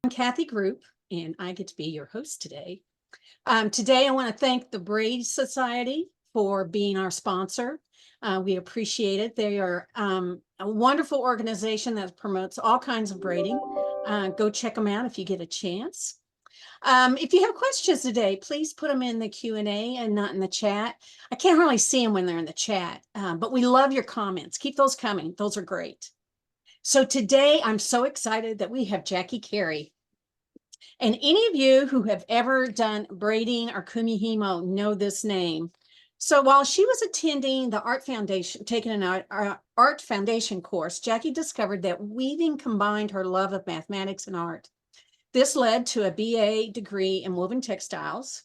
Kathy Group, and I get to be your host today. Today, I want to thank the Braid Society for being our sponsor. We appreciate it. They are a wonderful organization that promotes all kinds of braiding. Go check them out if you get a chance. If you have questions today, please put them in the Q&A and not in the chat. I can't really see them when they're in the chat, but we love your comments. Keep those coming. Those are great. So today, I'm so excited that we have Jacqui Carey. And any of you who have ever done braiding or kumihimo know this name. So while she was attending the art foundation, taking an art foundation course, Jacqui discovered that weaving combined her love of mathematics and art. This led to a BA degree in woven textiles.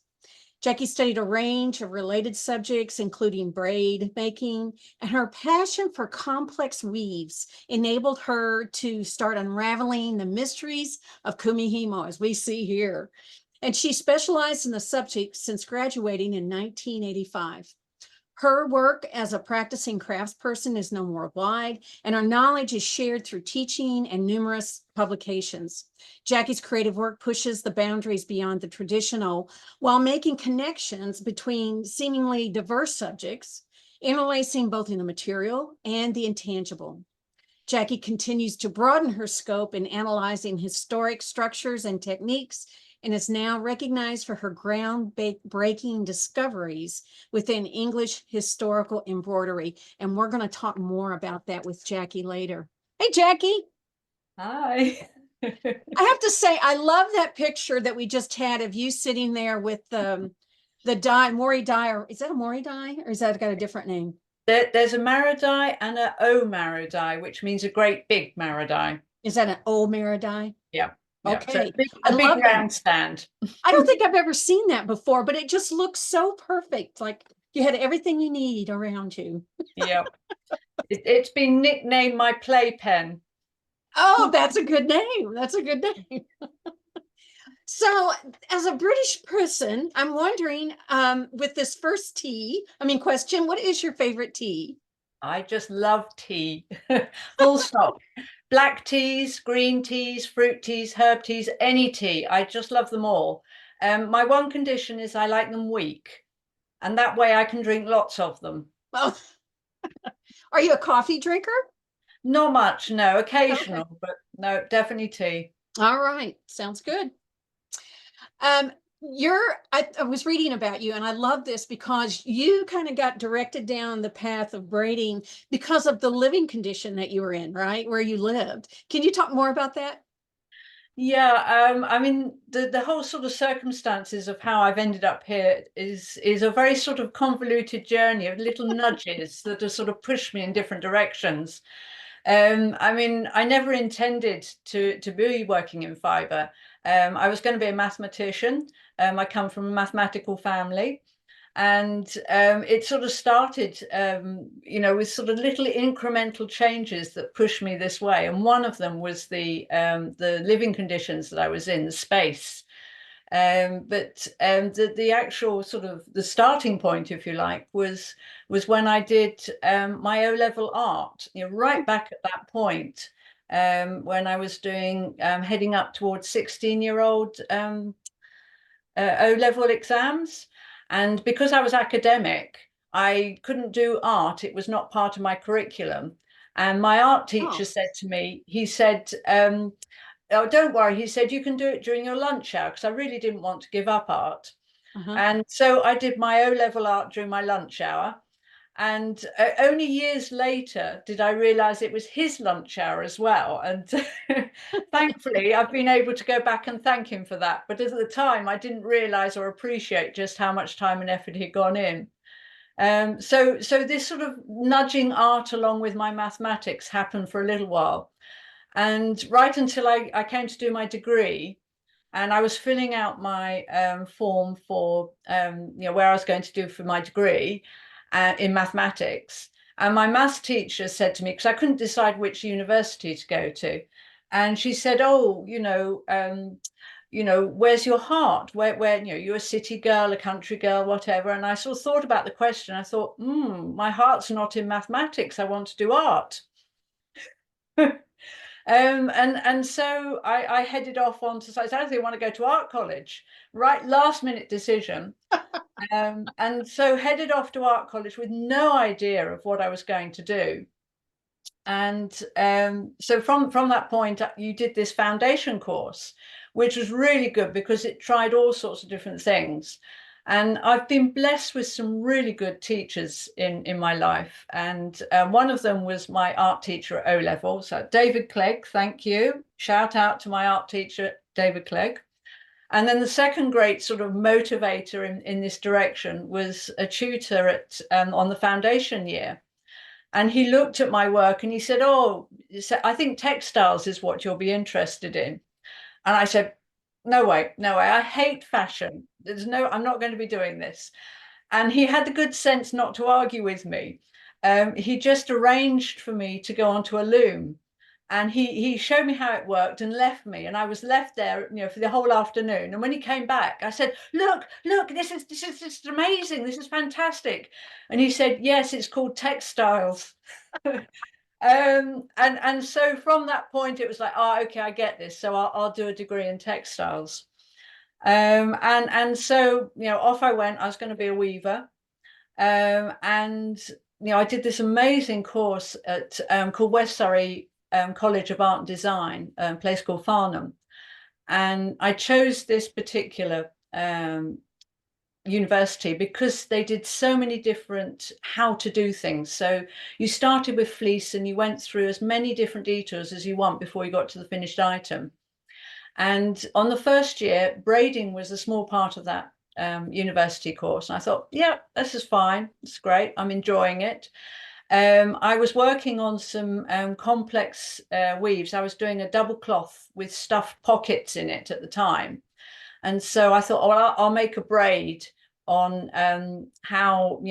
Jacqui studied a range of related subjects, including braid making, and her passion for complex weaves enabled her to start unraveling the mysteries of kumihimo, as we see here. And she specialized in the subject since graduating in 1985. Her work as a practicing craftsperson is known worldwide, and her knowledge is shared through teaching and numerous publications. Jacqui's creative work pushes the boundaries beyond the traditional while making connections between seemingly diverse subjects, interlacing both in the material and the intangible. Jacqui continues to broaden her scope in analyzing historic structures and techniques, and is now recognized for her groundbreaking discoveries within English historical embroidery. And we're going to talk more about that with Jacqui later. Hey, Jacqui. Hi. I have to say, I love that picture that we just had of you sitting there with the mori dye, or is that a mori dye, or is that got a different name? There's a mara dye and a o mara dye, which means a great big mara dye. Is that an old mara dye? Yeah. Okay. So a big round stand. I don't think I've ever seen that before, but it just looks so perfect. Like you had everything you need around you. Yeah. It's been nicknamed my playpen. Oh, that's a good name. That's a good name. So, as a British person, I'm wondering, with this first question, what is your favorite tea? I just love tea. Full stop. Black teas, green teas, fruit teas, herb teas, any tea. I just love them all. My one condition is I like them weak, and that way I can drink lots of them. Well, are you a coffee drinker? Not much, no, occasional, Okay. but no, definitely tea. All right, sounds good. I was reading about you, and I love this because you kind of got directed down the path of braiding because of the living condition that you were in, right? Where you lived. Can you talk more about that? Yeah, I mean, the whole sort of circumstances of how I've ended up here is a very sort of convoluted journey of little nudges that have sort of pushed me in different directions. I mean, I never intended to be working in fibre. I was going to be a mathematician. I come from a mathematical family. And it sort of started, with sort of little incremental changes that pushed me this way. And one of them was the living conditions that I was in, the space. But the actual sort of the starting point, if you like, was when I did my O-level art. Right back at that point, when I was doing heading up towards 16-year-old O-level exams. And because I was academic, I couldn't do art. It was not part of my curriculum. And my art teacher said to me, he said, oh, don't worry. He said, you can do it during your lunch hour, because I really didn't want to give up art. And so I did my O-level art during my lunch hour. And only years later did I realize it was his lunch hour as well. And thankfully, I've been able to go back and thank him for that. But at the time, I didn't realize or appreciate just how much time and effort he'd gone in. So this sort of nudging art along with my mathematics happened for a little while. And right until I came to do my degree, and I was filling out my form for where I was going to do for my degree in mathematics. And my maths teacher said to me, because I couldn't decide which university to go to, and she said, "Oh, where's your heart? Where you're a city girl, a country girl, whatever." And I sort of thought about the question. I thought, my heart's not in mathematics. I want to do art. And so I headed off on to, so I said, I think I want to go to art college, right? Last minute decision. And so headed off to art college with no idea of what I was going to do. And so from that point, you did this foundation course, which was really good because it tried all sorts of different things. And I've been blessed with some really good teachers in my life. And one of them was my art teacher at O-level. So David Clegg, thank you. Shout out to my art teacher, David Clegg. And then the second great sort of motivator in this direction was a tutor at on the foundation year. And he looked at my work and he said, oh, I think textiles is what you'll be interested in. And I said, no way, no way. I hate fashion. I'm not going to be doing this. And he had the good sense not to argue with me. He just arranged for me to go onto a loom. And he showed me how it worked and left me. And I was left there, for the whole afternoon. And when he came back, I said, look, this is just amazing. This is fantastic. And he said, yes, it's called textiles. And so from that point, it was like, oh, okay, I get this. So I'll do a degree in textiles. And so, off I went. I was going to be a weaver. And I did this amazing course at called West Surrey College of Art and Design, a place called Farnham. And I chose this particular university because they did so many different how to do things. So you started with fleece and you went through as many different details as you want before you got to the finished item. And on the first year, braiding was a small part of that university course. And I thought, yeah, this is fine. It's great. I'm enjoying it. I was working on some complex weaves. I was doing a double cloth with stuffed pockets in it at the time. And so I thought, oh, well, I'll make a braid on how,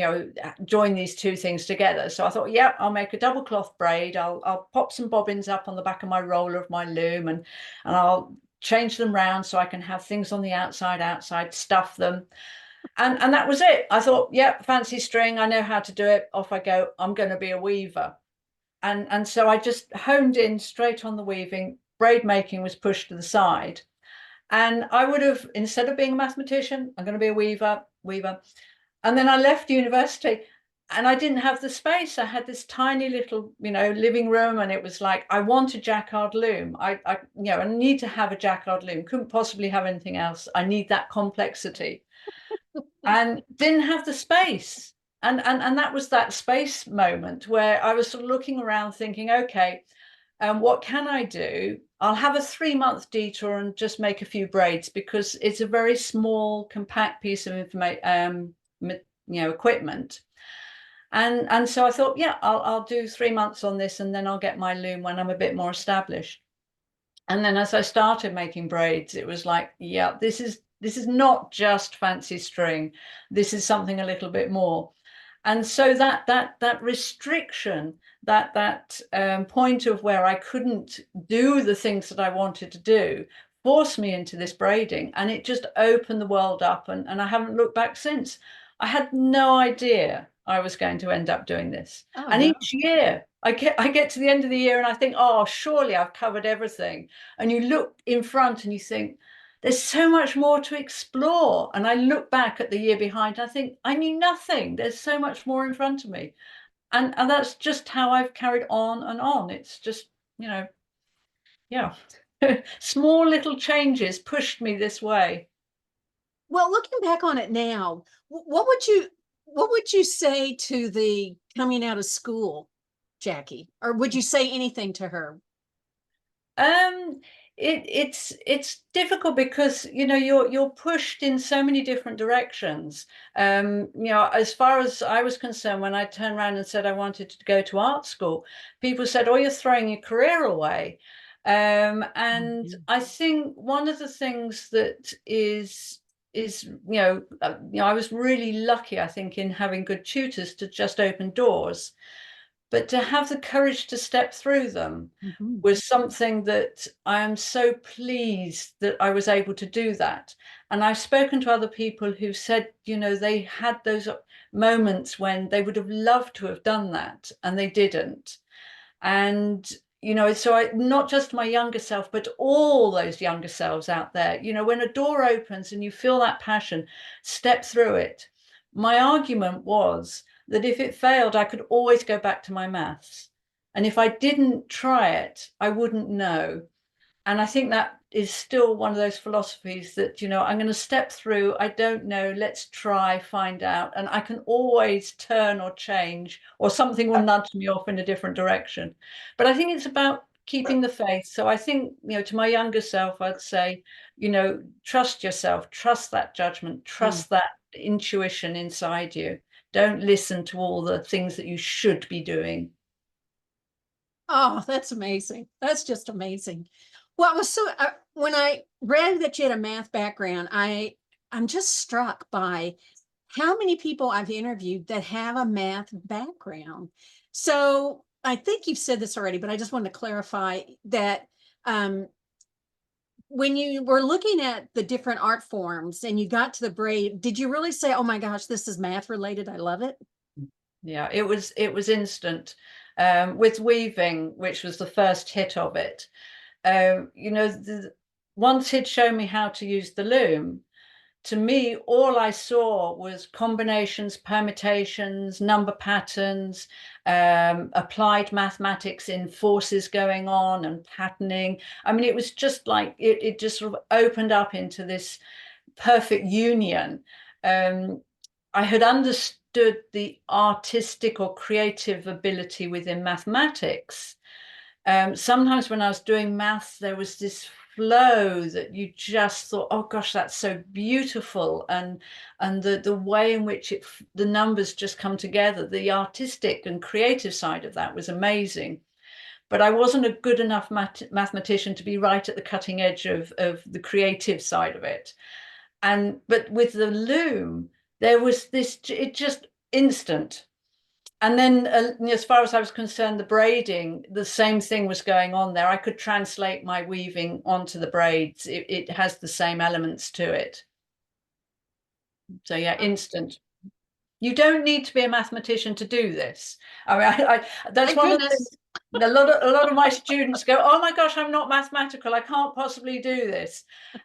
join these two things together. So I thought, yeah, I'll make a double cloth braid. I'll pop some bobbins up on the back of my roller of my loom and I'll change them round so I can have things on the outside, stuff them. And that was it. I thought, yeah, fancy string. I know how to do it. Off I go. I'm going to be a weaver. And so I just honed in straight on the weaving. Braid making was pushed to the side. And I would have, instead of being a mathematician, I'm going to be a weaver. And then I left university and I didn't have the space. I had this tiny little, living room, and it was like, I want a jacquard loom. I need to have a jacquard loom. Couldn't possibly have anything else. I need that complexity. And didn't have the space. And that was that space moment where I was sort of looking around thinking, okay, what can I do? I'll have a 3-month detour and just make a few braids because it's a very small, compact piece of equipment. And so I thought, yeah, I'll do 3 months on this and then I'll get my loom when I'm a bit more established. And then as I started making braids, it was like, yeah, this is not just fancy string. This is something a little bit more. And so that restriction, that point of where I couldn't do the things that I wanted to do, forced me into this braiding, and it just opened the world up. And I haven't looked back since. I had no idea I was going to end up doing this. Oh, and no. each year I get to the end of the year and I think, oh, surely I've covered everything. And you look in front and you think, there's so much more to explore. And I look back at the year behind, I think I knew nothing. There's so much more in front of me. And that's just how I've carried on and on. It's just, yeah. Small little changes pushed me this way. Well, looking back on it now, what would you say to the coming out of school, Jacqui? Or would you say anything to her? It's difficult because you're pushed in so many different directions. As far as I was concerned, when I turned around and said I wanted to go to art school, people said, "Oh, you're throwing your career away." And I think one of the things that is I was really lucky, I think, in having good tutors to just open doors. But to have the courage to step through them was something that I am so pleased that I was able to do that. And I've spoken to other people who said, they had those moments when they would have loved to have done that and they didn't. And you know, so not just my younger self, but all those younger selves out there, you know, when a door opens and you feel that passion, step through it. My argument was that if it failed, I could always go back to my maths. And if I didn't try it, I wouldn't know. And I think that is still one of those philosophies that, you know, I'm going to step through. I don't know. Let's try, find out. And I can always turn or change, or something will nudge me off in a different direction. But I think it's about keeping the faith. So I think, you know, to my younger self, I'd say, you know, trust yourself, trust that judgment, trust that intuition inside you. Don't listen to all the things that you should be doing. Oh, that's amazing. That's just amazing. Well, it was so when I read that you had a math background, I'm just struck by how many people I've interviewed that have a math background. So I think you've said this already, but I just wanted to clarify that when you were looking at the different art forms and you got to the braid, did you really say, "Oh my gosh, this is math related. I love it"? Yeah, it was instant. With weaving, which was the first hit of it, you know, once he'd shown me how to use the loom, to me, all I saw was combinations, permutations, number patterns, applied mathematics in forces going on and patterning. I mean, it was just like, it just sort of opened up into this perfect union. I had understood the artistic or creative ability within mathematics. Sometimes when I was doing maths, there was this flow that you just thought, oh gosh, that's so beautiful, and the way in which the numbers just come together, the artistic and creative side of that was amazing. But I wasn't a good enough mathematician to be right at the cutting edge of the creative side of it. But with the loom, there was this, it just instant. And then as far as I was concerned, the braiding, the same thing was going on there. I could translate my weaving onto the braids. It has the same elements to it. So yeah, instant. You don't need to be a mathematician to do this. I mean, that's Thank one of the things. goodness. A lot of my students go, oh my gosh, I'm not mathematical. I can't possibly do this.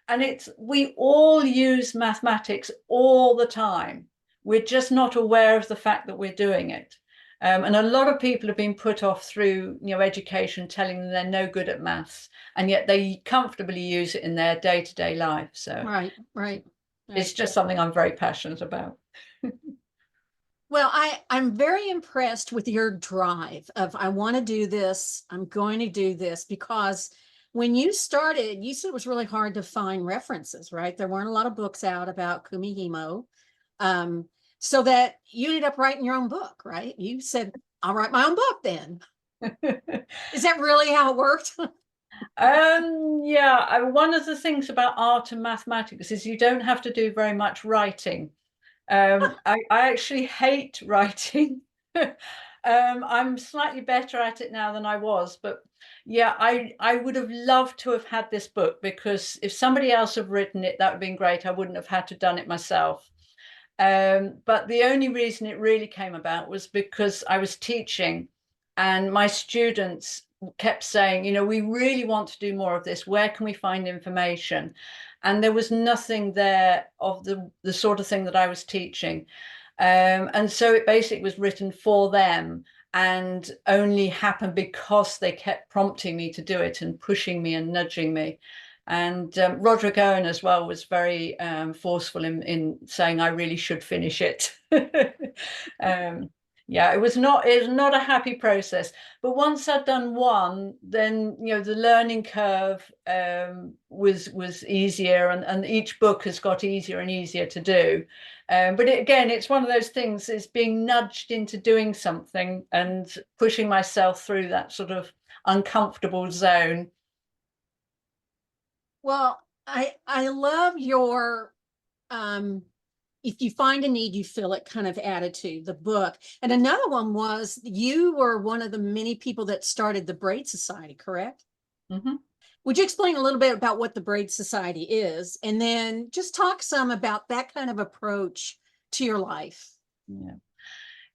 And we all use mathematics all the time. We're just not aware of the fact that we're doing it. And a lot of people have been put off through, you know, education, telling them they're no good at maths, and yet they comfortably use it in their day-to-day life. So Right. it's just something I'm very passionate about. Well, I'm very impressed with your drive of I want to do this, I'm going to do this, because when you started, you said it was really hard to find references, right? There weren't a lot of books out about kumihimo. So that you ended up writing your own book, right? You said, I'll write my own book then. Is that really how it worked? Yeah, one of the things about art and mathematics is you don't have to do very much writing. I actually hate writing. I'm slightly better at it now than I was, but yeah, I would have loved to have had this book, because if somebody else had written it, that would have been great. I wouldn't have had to done it myself. But the only reason it really came about was because I was teaching, and my students kept saying, you know, we really want to do more of this. Where can we find information? And there was nothing there of the sort of thing that I was teaching. And so it basically was written for them, and only happened because they kept prompting me to do it and pushing me and nudging me. And Roderick Owen as well was very forceful in saying I really should finish it. Yeah, it was not a happy process. But once I'd done one, then, you know, the learning curve was easier, and each book has got easier and easier to do. But again, it's one of those things, is being nudged into doing something and pushing myself through that sort of uncomfortable zone. Well, I love your if you find a need, you fill it kind of attitude, the book. And another one was you were one of the many people that started the Braid Society, correct? Mm-hmm. Would you explain a little bit about what the Braid Society is, and then just talk some about that kind of approach to your life? Yeah.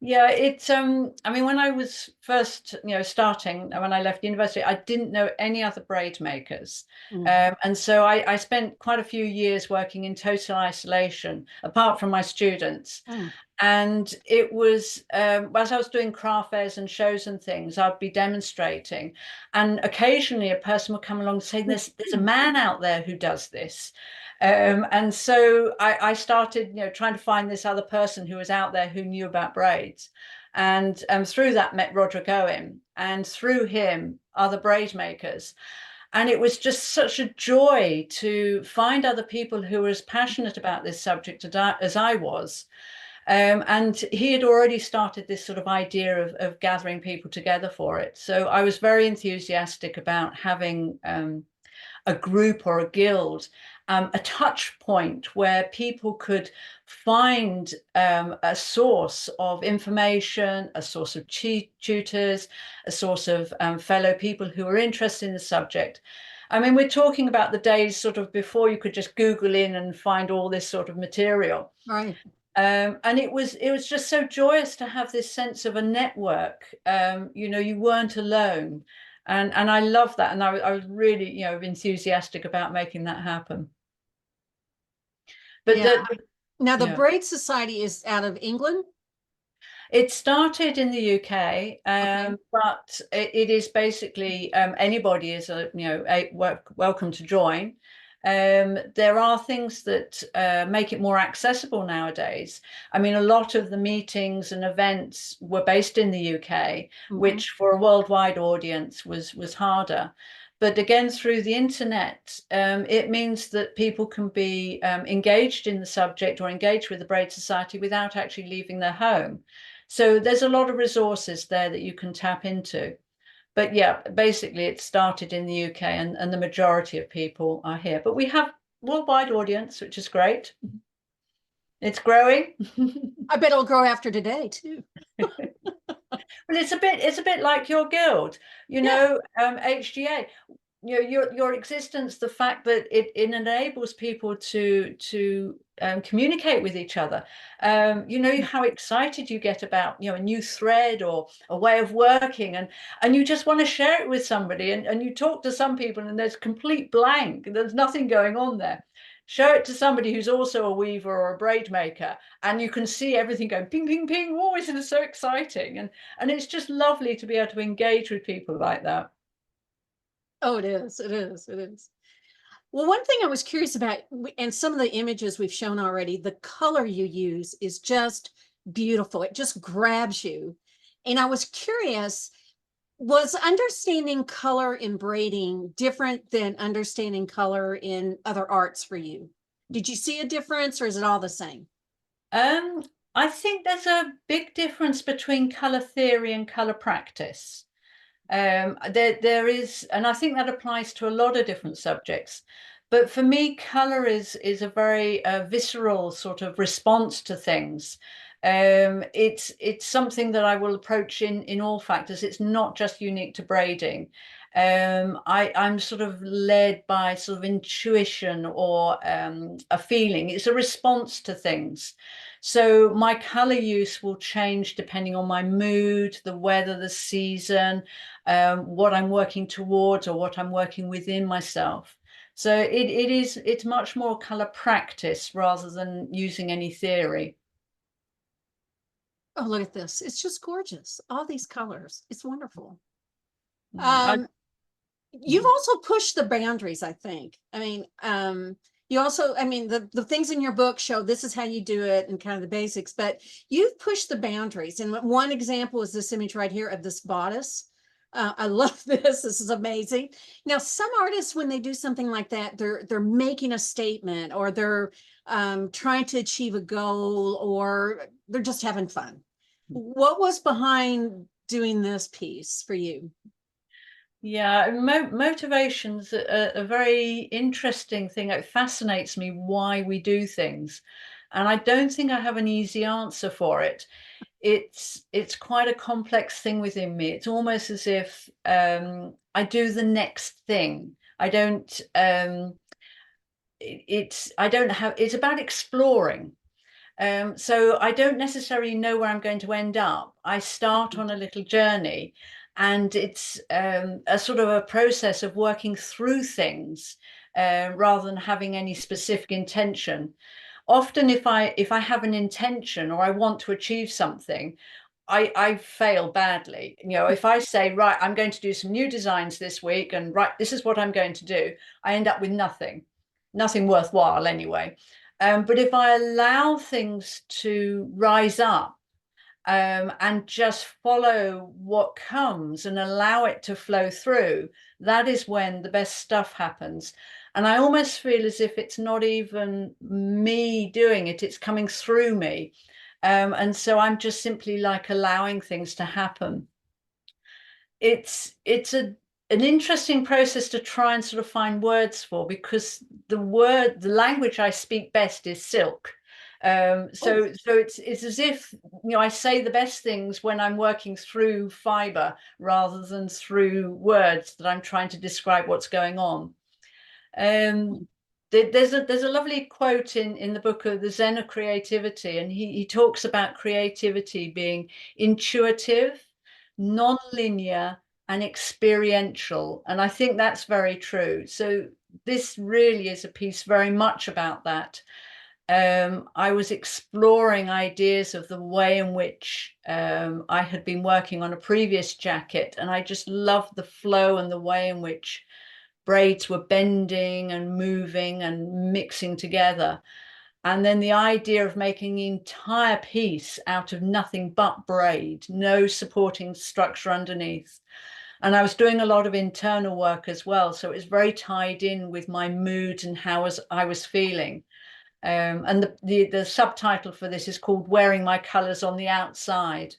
Yeah, I mean, when I was first, starting, when I left university, I didn't know any other braid makers. And so I spent quite a few years working in total isolation, apart from my students. Mm. And it was, as I was doing craft fairs and shows and things, I'd be demonstrating. And occasionally a person would come along saying, there's a man out there who does this. And so I started, trying to find this other person who was out there who knew about braids. And through that met Roderick Owen, and through him, other braid makers. And it was just such a joy to find other people who were as passionate about this subject as I was. And he had already started this sort of idea of gathering people together for it. So I was very enthusiastic about having a group or a guild, a touch point where people could find a source of information, a source of tutors, a source of fellow people who are interested in the subject. I mean, we're talking about the days sort of before you could just Google in and find all this sort of material. Right. And it was just so joyous to have this sense of a network. You weren't alone, and I love that, and I was really enthusiastic about making that happen. But Yeah. Now the yeah. Braid Society is out of England. It started in the UK, Okay. but it is basically anybody is welcome to join. There are things that make it more accessible nowadays. I mean, a lot of the meetings and events were based in the UK, which for a worldwide audience was harder. But again, through the internet, it means that people can be engaged in the subject or engaged with the Braid Society without actually leaving their home. So there's a lot of resources there that you can tap into. But yeah, basically it started in the UK, and the majority of people are here. But we have worldwide audience, which is great. It's growing. I bet it'll grow after today too. Well, it's a bit like your guild, Yeah. HGA. Your existence, the fact that it enables people to communicate with each other. You know how excited you get about a new thread or a way of working, and you just want to share it with somebody, and you talk to some people and there's complete blank, there's nothing going on there. Show it to somebody who's also a weaver or a braid maker, and you can see everything going ping ping ping. Oh, isn't it so exciting? And it's just lovely to be able to engage with people like that. Oh, it is. It is. It is. Well, one thing I was curious about, and some of the images we've shown already, the color you use is just beautiful. It just grabs you. And I was curious, was understanding color in braiding different than understanding color in other arts for you? Did you see a difference or is it all the same? Um, I think there's a big difference between color theory and color practice. There is, and I think that applies to a lot of different subjects. But for me, color is a very visceral sort of response to things. It's something that I will approach in all factors. It's not just unique to braiding. I'm sort of led by sort of intuition or a feeling. It's a response to things. So my color use will change depending on my mood, the weather, the season, what I'm working towards or what I'm working within myself. So it's much more color practice rather than using any theory. Oh, look at this. It's just gorgeous. All these colors. It's wonderful. I, You've also pushed the boundaries, I think. I mean, you also, I mean, the things in your book show this is how you do it and kind of the basics, but you've pushed the boundaries. And one example is this image right here of this bodice. I love this. This is amazing. Now, some artists, when they do something like that, they're making a statement or they're trying to achieve a goal or they're just having fun. What was behind doing this piece for you? yeah, motivation's a very interesting thing. It fascinates me why we do things. And I don't think I have an easy answer for it. It's quite a complex thing within me. It's almost as if I do the next thing. I don't I don't have, it's about exploring. So I don't necessarily know where I'm going to end up. I start on a little journey, and it's a sort of a process of working through things rather than having any specific intention. Often if I have an intention or I want to achieve something, I fail badly. You know, if I say, right, I'm going to do some new designs this week, and right, this is what I'm going to do, I end up with nothing worthwhile anyway. But if I allow things to rise up and just follow what comes and allow it to flow through, that is when the best stuff happens. And I almost feel as if it's not even me doing it, it's coming through me. And so I'm just simply like allowing things to happen. It's an interesting process to try and sort of find words for, because the language I speak best is silk. So it's as if, you know, I say the best things when I'm working through fiber rather than through words that I'm trying to describe what's going on. There's a lovely quote in the book of The Zen of Creativity, and he talks about creativity being intuitive, non-linear, and experiential. And I think that's very true. So this really is a piece very much about that. I was exploring ideas of the way in which I had been working on a previous jacket, and I just loved the flow and the way in which braids were bending and moving and mixing together. And then the idea of making the entire piece out of nothing but braid, no supporting structure underneath. And I was doing a lot of internal work as well, so it was very tied in with my mood and how I was feeling. And the subtitle for this is called Wearing My Colours on the Outside.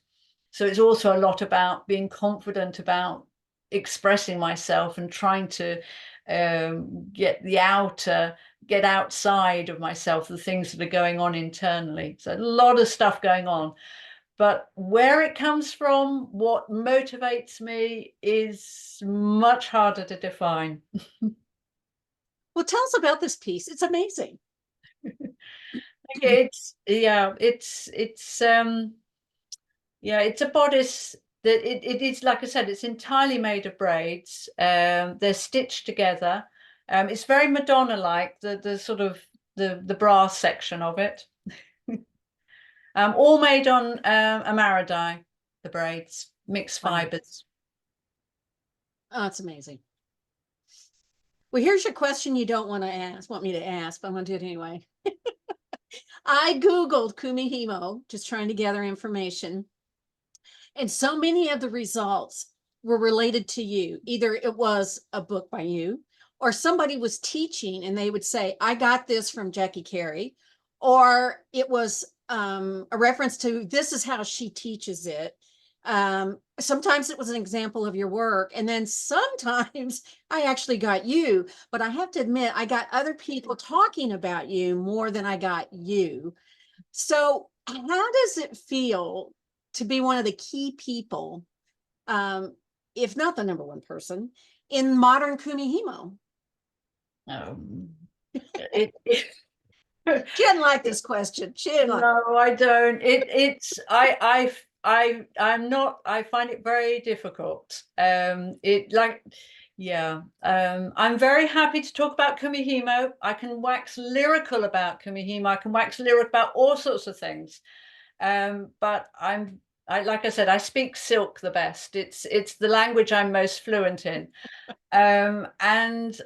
So it's also a lot about being confident about expressing myself and trying to get outside of myself, the things that are going on internally. So a lot of stuff going on. But where it comes from, what motivates me, is much harder to define. Well, tell us about this piece. It's amazing. It's a bodice that it is, like I said, it's entirely made of braids. They're stitched together. It's very Madonna-like, the sort of the brass section of it. All made on Amaradye, the braids, mixed fibers. Oh, it's amazing. Well, here's your question you don't want me to ask, but I'm going to do it anyway. I Googled kumihimo, just trying to gather information. And so many of the results were related to you. Either it was a book by you, or somebody was teaching and they would say, I got this from Jacqui Carey, or it was a reference to this is how she teaches it. Sometimes it was an example of your work, and then sometimes I actually got you, but I have to admit I got other people talking about you more than I got you. So how does it feel to be one of the key people, if not the number one person, in modern kumihimo? It She didn't like this question. She didn't like No, I don't. I'm not, I find it very difficult. I'm very happy to talk about kumihimo. I can wax lyrical about kumihimo. I can wax lyric about all sorts of things. But like I said, I speak silk the best. It's the language I'm most fluent in. And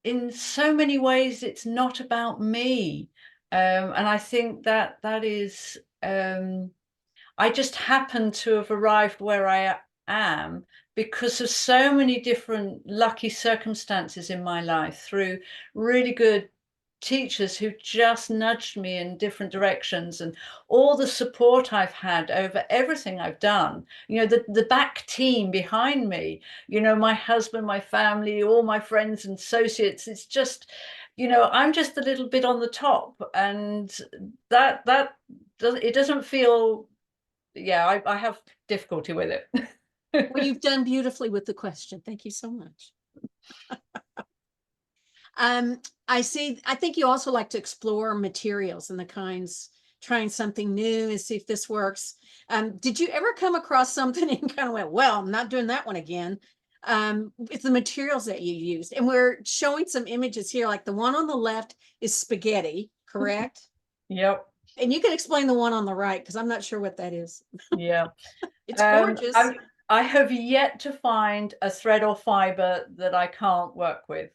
in so many ways, it's not about me. And I think that is, I just happen to have arrived where I am because of so many different lucky circumstances in my life, through really good teachers who just nudged me in different directions, and all the support I've had over everything I've done. You know, the back team behind me, you know, my husband, my family, all my friends and associates. It's just, you know, I'm just a little bit on the top, and it doesn't feel, I have difficulty with it. well, you've done beautifully with the question. Thank you so much. I think you also like to explore materials and the kinds trying something new and see if this works. Did you ever come across something and kind of went, well, I'm not doing that one again? It's the materials that you used. And we're showing some images here, like the one on the left is spaghetti, correct? Yep. And you can explain the one on the right, because I'm not sure what that is. Yeah. It's gorgeous. I have yet to find a thread or fiber that I can't work with.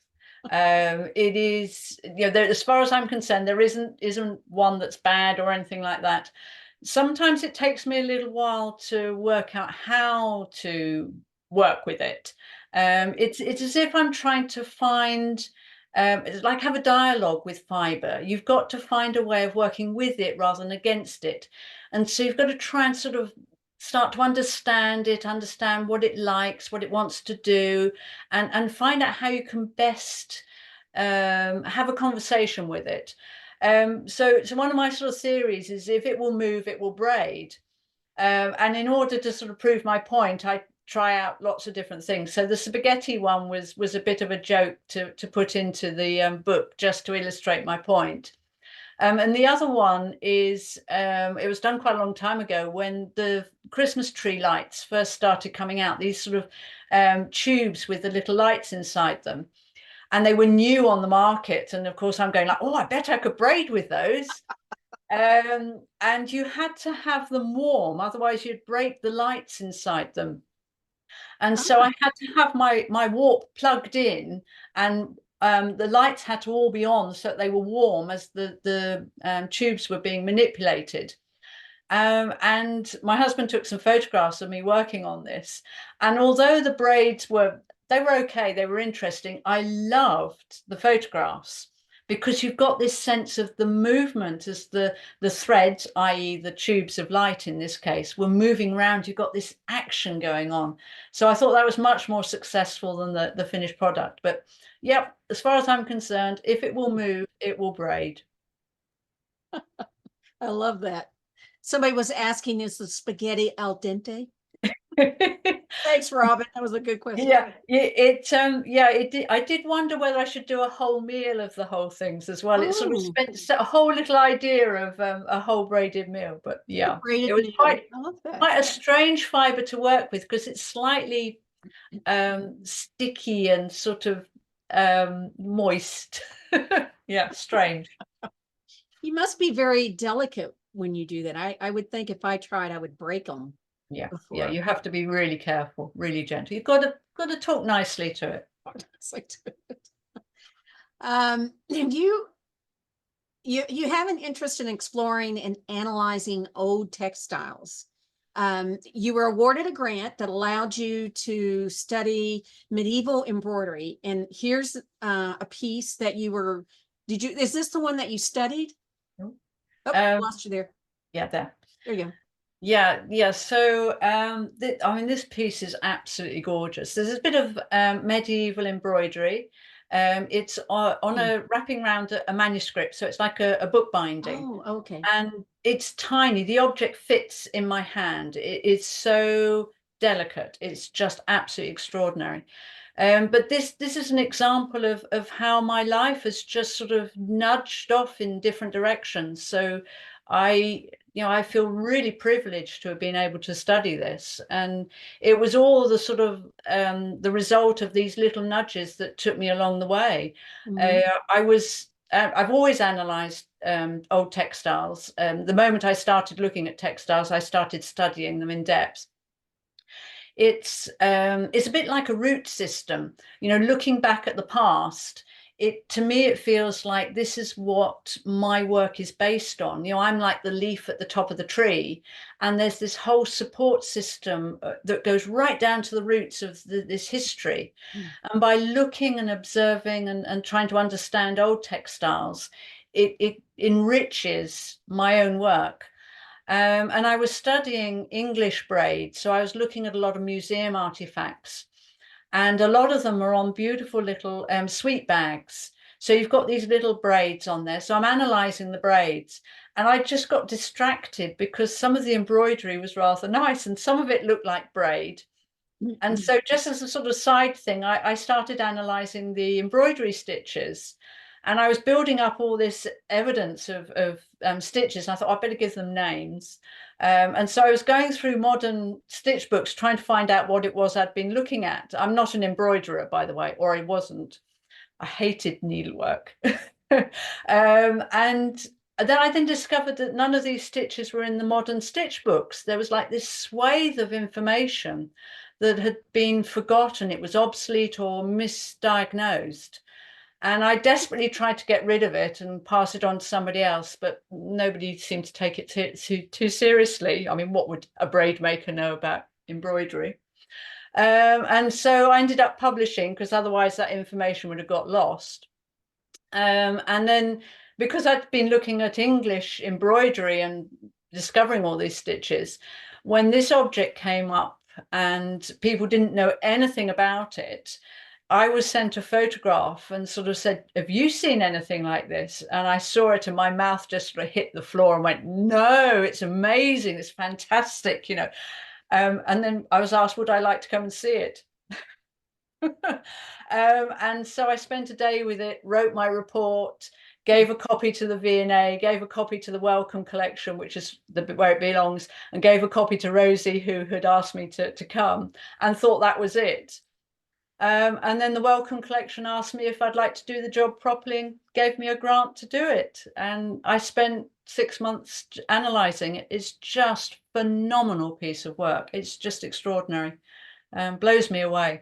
It is, as far as I'm concerned, there isn't one that's bad or anything like that. Sometimes it takes me a little while to work out how to work with it. It's as if I'm trying to find, it's like have a dialogue with fiber. You've got to find a way of working with it rather than against it. And so you've got to try and sort of start to understand it, understand what it likes, what it wants to do, and find out how you can best have a conversation with it. So one of my sort of theories is if it will move, it will braid. And in order to sort of prove my point, I try out lots of different things. So the spaghetti one was a bit of a joke to put into the book just to illustrate my point. And the other one is, it was done quite a long time ago when the Christmas tree lights first started coming out, these sort of tubes with the little lights inside them. And they were new on the market. And of course, I'm going like, oh, I bet I could braid with those. And you had to have them warm, otherwise you'd break the lights inside them. And so I had to have my warp plugged in, and the lights had to all be on so that they were warm as the tubes were being manipulated. And my husband took some photographs of me working on this. And although the braids were okay, they were interesting, I loved the photographs because you've got this sense of the movement as the threads, i.e. the tubes of light in this case, were moving around. You've got this action going on. So I thought that was much more successful than the finished product. But yeah, as far as I'm concerned, if it will move, it will braid. I love that. Somebody was asking, is the spaghetti al dente? Thanks, Robin. That was a good question. Yeah, it did. I did wonder whether I should do a whole meal of the whole things as well. It sort of spent a whole little idea of a whole braided meal, but yeah, it was quite a strange fiber to work with because it's slightly sticky and sort of moist. Yeah, strange. You must be very delicate when you do that. I would think if I tried, I would break them. Yeah, yeah, you have to be really careful, really gentle. You've got to talk nicely to it. You have an interest in exploring and analyzing old textiles. You were awarded a grant that allowed you to study medieval embroidery. And here's a piece that you were, is this the one that you studied? No. Oh, lost you there. Yeah, there you go. Yeah. So, I mean, this piece is absolutely gorgeous. There's a bit of medieval embroidery. It's on a wrapping around a manuscript, so it's like a book binding. Oh, okay. And it's tiny. The object fits in my hand. It is so delicate. It's just absolutely extraordinary. But this is an example of how my life has just sort of nudged off in different directions. So I feel really privileged to have been able to study this, and it was all the sort of the result of these little nudges that took me along the way. I've always analysed old textiles. The moment I started looking at textiles, I started studying them in depth. It's a bit like a root system, looking back at the past. To me, it feels like this is what my work is based on. I'm like the leaf at the top of the tree, and there's this whole support system that goes right down to the roots of this history. And by looking and observing and trying to understand old textiles, it enriches my own work. And I was studying English braid, so I was looking at a lot of museum artifacts. And a lot of them are on beautiful little sweet bags. So you've got these little braids on there. So I'm analysing the braids. And I just got distracted because some of the embroidery was rather nice and some of it looked like braid. And so just as a sort of side thing, I started analysing the embroidery stitches. And I was building up all this evidence of stitches, and I thought I'd better give them names. And so I was going through modern stitch books trying to find out what it was I'd been looking at. I'm not an embroiderer, by the way, or I wasn't. I hated needlework. And then I discovered that none of these stitches were in the modern stitch books. There was like this swathe of information that had been forgotten. It was obsolete or misdiagnosed. And I desperately tried to get rid of it and pass it on to somebody else, but nobody seemed to take it too seriously. I mean, what would a braid maker know about embroidery? And so I ended up publishing, because otherwise that information would have got lost. And then because I'd been looking at English embroidery and discovering all these stitches, when this object came up and people didn't know anything about it, I was sent a photograph and sort of said, have you seen anything like this? And I saw it and my mouth just sort of hit the floor and went, no, it's amazing. It's fantastic, you know. And then I was asked, would I like to come and see it? And so I spent a day with it, wrote my report, gave a copy to the V&A, gave a copy to the Welcome Collection, which is where it belongs, and gave a copy to Rosie, who had asked me to come, and thought that was it. And then the Welcome Collection asked me if I'd like to do the job properly and gave me a grant to do it. And I spent 6 months analysing it. It's just a phenomenal piece of work. It's just extraordinary. Blows me away.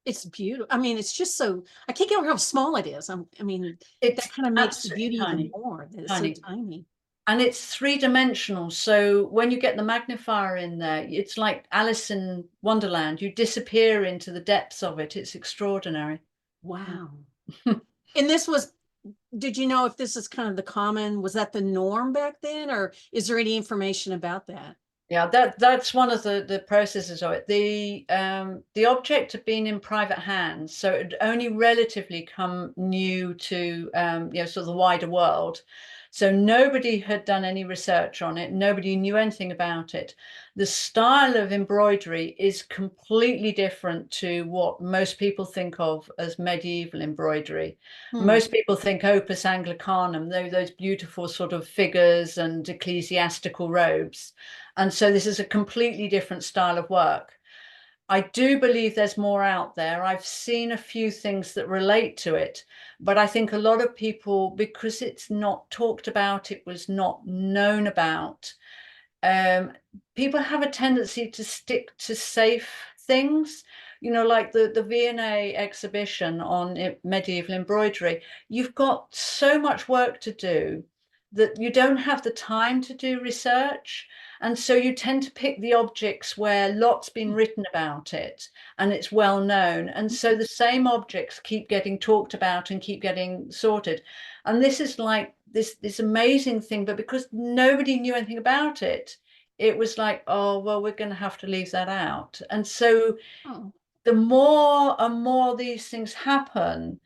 It's beautiful. I mean, it's just so, I can't get over how small it is. I mean, that kind of makes the beauty tiny, even more. That it's tiny. so tiny. And it's three-dimensional. So when you get the magnifier in there, it's like Alice in Wonderland. You disappear into the depths of it. It's extraordinary. Wow. And this was, did you know if this is kind of the common, was that the norm back then, or is there any information about that? Yeah, that's one of the processes of it. The object had been in private hands, so it had only relatively come new to sort of the wider world. So nobody had done any research on it. Nobody knew anything about it. The style of embroidery is completely different to what most people think of as medieval embroidery. Most people think Opus Anglicanum, those beautiful sort of figures and ecclesiastical robes. And so this is a completely different style of work. I do believe there's more out there. I've seen a few things that relate to it, but I think a lot of people, because it's not talked about, it was not known about, people have a tendency to stick to safe things. You know, like the V&A exhibition on medieval embroidery. You've got so much work to do that you don't have the time to do research. And so you tend to pick the objects where lots been written about it and it's well known. And so the same objects keep getting talked about and keep getting sorted. And this is like this amazing thing, but because nobody knew anything about it, it was like, oh, well, we're going to have to leave that out. And so the more and more these things happen,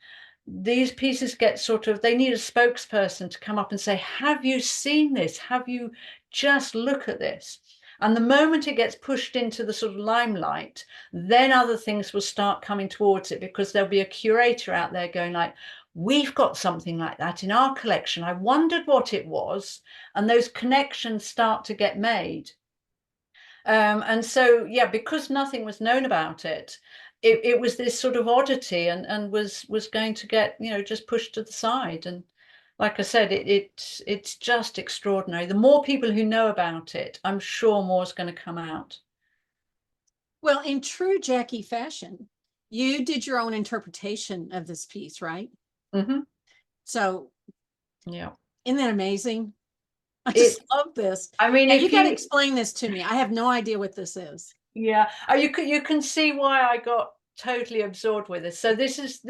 these pieces get sort of, they need a spokesperson to come up and say, have you seen this? Have you just look at this? And the moment it gets pushed into the sort of limelight, then other things will start coming towards it, because there'll be a curator out there going like, we've got something like that in our collection. I wondered what it was. And those connections start to get made. And so, yeah, because nothing was known about it, it was this sort of oddity and was going to get, you know, just pushed to the side. And like I said, it's just extraordinary. The more people who know about it, I'm sure more is going to come out. Well, in true Jacqui fashion, you did your own interpretation of this piece, right? Mm-hmm. So, yeah, isn't that amazing? I just love this. I mean, and you got to explain this to me. I have no idea what this is. Yeah, you can see why I got totally absorbed with this. So this is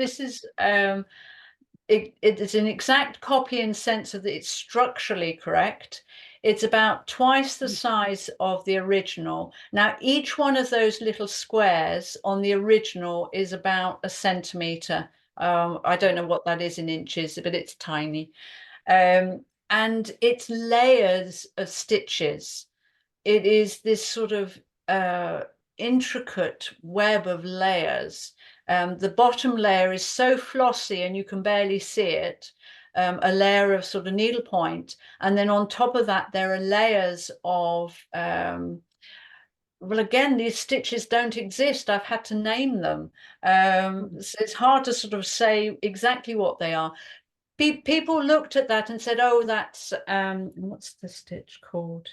it is an exact copy in sense of that it's structurally correct. It's about twice the size of the original. Now, each one of those little squares on the original is about 1 centimeter. I don't know what that is in inches, but it's tiny. And it's layers of stitches. It is this sort of intricate web of layers. The bottom layer is so flossy and you can barely see it. A layer of sort of needlepoint, and then on top of that there are layers of well, again, these stitches don't exist. I've had to name them. So it's hard to sort of say exactly what they are. People looked at that and said, "Oh, that's what's the stitch called?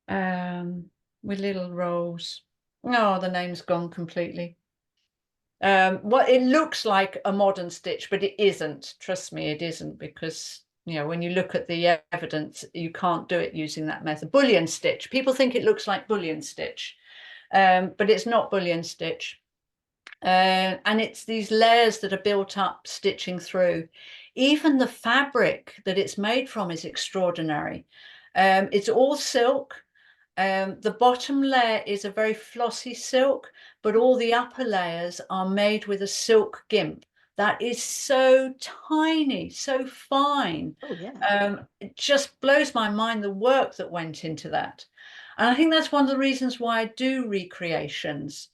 With little rolls." Oh, the name's gone completely. Well, it looks like a modern stitch, but it isn't. Trust me, it isn't, because when you look at the evidence, you can't do it using that method. Bullion stitch. People think it looks like bullion stitch, but it's not bullion stitch. And it's these layers that are built up stitching through. Even the fabric that it's made from is extraordinary. It's all silk. The bottom layer is a very flossy silk, but all the upper layers are made with a silk gimp that is so tiny, so fine. Oh, yeah. It just blows my mind, the work that went into that. And I think that's one of the reasons why I do recreations.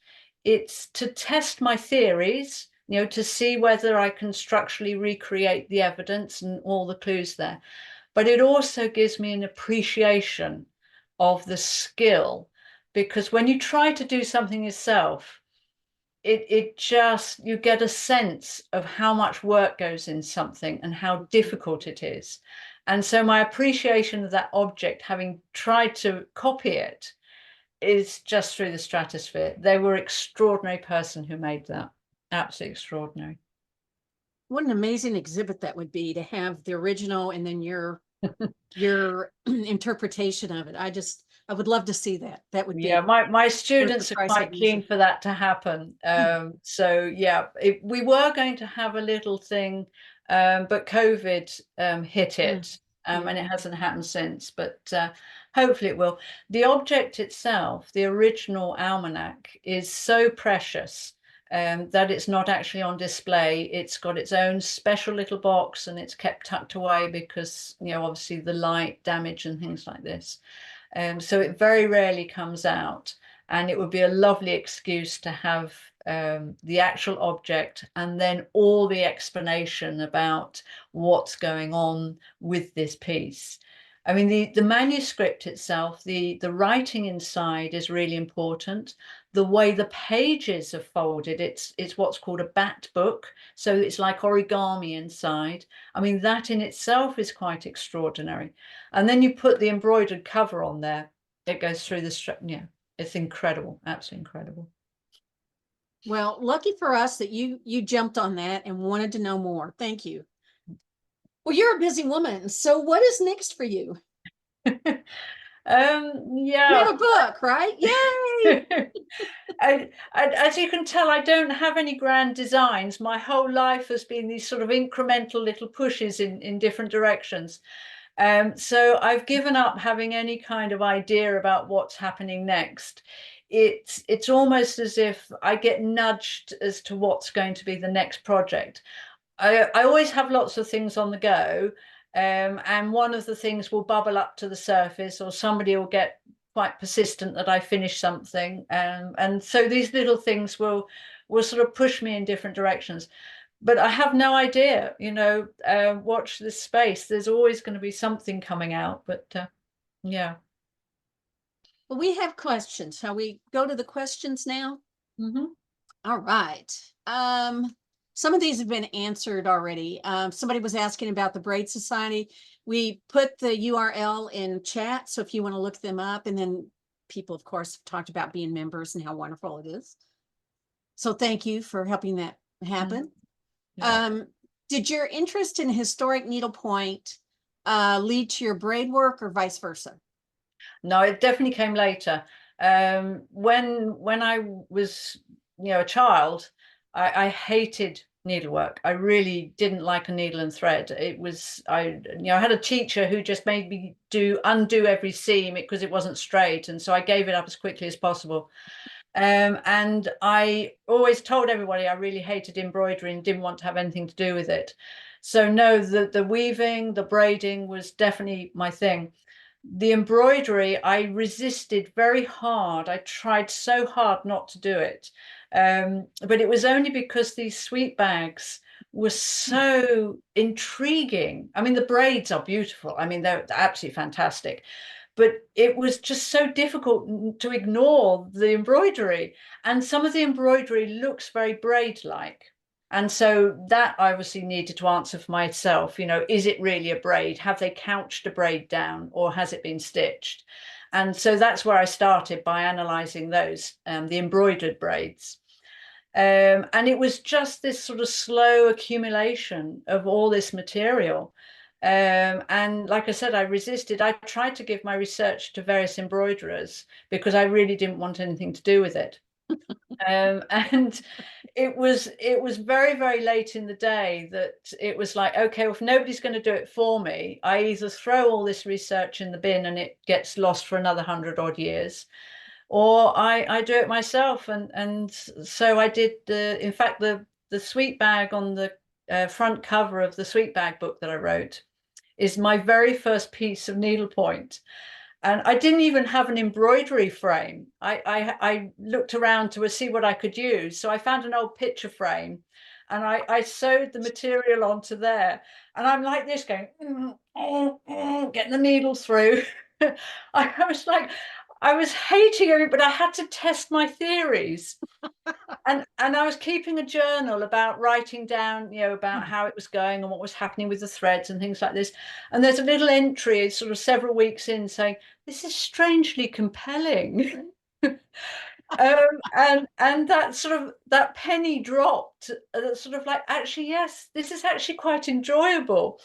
It's to test my theories, to see whether I can structurally recreate the evidence and all the clues there. But it also gives me an appreciation of the skill, because when you try to do something yourself, it just, you get a sense of how much work goes in something and how difficult it is. And so my appreciation of that object, having tried to copy it, is just through the stratosphere. They were extraordinary person who made that. Absolutely extraordinary. What an amazing exhibit that would be, to have the original and then your interpretation of it. I would love to see that. That would be Yeah, my students are price quite of keen admission. for that to happen. So yeah, we were going to have a little thing, but COVID hit it, Yeah. and it hasn't happened since. But hopefully it will. The object itself, the original almanac, is so precious that it's not actually on display. It's got its own special little box, and it's kept tucked away because obviously the light damage and things like this. So it very rarely comes out, and it would be a lovely excuse to have the actual object and then all the explanation about what's going on with this piece. I mean, the manuscript itself, the writing inside is really important. The way the pages are folded, it's what's called a bat book. So it's like origami inside. I mean, that in itself is quite extraordinary. And then you put the embroidered cover on there. It goes through the strap. Yeah, it's incredible. Absolutely incredible. Well, lucky for us that you jumped on that and wanted to know more. Thank you. Well, you're a busy woman. So what is next for you? You have Yeah. a book, right? Yay! As you can tell, I don't have any grand designs. My whole life has been these sort of incremental little pushes in different directions. So I've given up having any kind of idea about what's happening next. It's almost as if I get nudged as to what's going to be the next project. I always have lots of things on the go, and one of the things will bubble up to the surface, or somebody will get quite persistent that I finish something, and so these little things will sort of push me in different directions. But I have no idea, watch this space. There's always going to be something coming out, but yeah. Well, we have questions. Shall we go to the questions now? Mm-hmm. All right. Some of these have been answered already. Somebody was asking about the Braid Society. We put the URL in chat, so if you want to look them up, and then people, of course, have talked about being members and how wonderful it is. So thank you for helping that happen. Yeah. Did your interest in historic needlepoint lead to your braid work, or vice versa? No, it definitely came later. When I was, a child, I hated needlework. I really didn't like a needle and thread. It was, I had a teacher who just made me undo every seam because it wasn't straight, and so I gave it up as quickly as possible. And I always told everybody I really hated embroidery and didn't want to have anything to do with it. So no, the weaving, the braiding was definitely my thing. The embroidery, I resisted very hard. I tried so hard not to do it. But it was only because these sweet bags were so intriguing. I mean, the braids are beautiful. I mean, they're absolutely fantastic. But it was just so difficult to ignore the embroidery. And some of the embroidery looks very braid-like. And so that I obviously needed to answer for myself, is it really a braid? Have they couched a braid down, or has it been stitched? And so that's where I started, by analysing those, the embroidered braids. And it was just this sort of slow accumulation of all this material. And like I said, I resisted. I tried to give my research to various embroiderers because I really didn't want anything to do with it. And it was very, very late in the day that it was like, okay, well, if nobody's going to do it for me, I either throw all this research in the bin and it gets lost for another 100-odd years, or I do it myself. And so I did. In fact, the sweet bag on the front cover of the sweet bag book that I wrote is my very first piece of needlepoint. And I didn't even have an embroidery frame. I looked around to see what I could use. So I found an old picture frame and I sewed the material onto there. And I'm like this, going, getting the needle through. I was like, I was hating it, but I had to test my theories. And I was keeping a journal about writing down, about how it was going and what was happening with the threads and things like this. And there's a little entry sort of several weeks in saying, this is strangely compelling. And that sort of, that penny dropped, sort of like, actually, yes, this is actually quite enjoyable.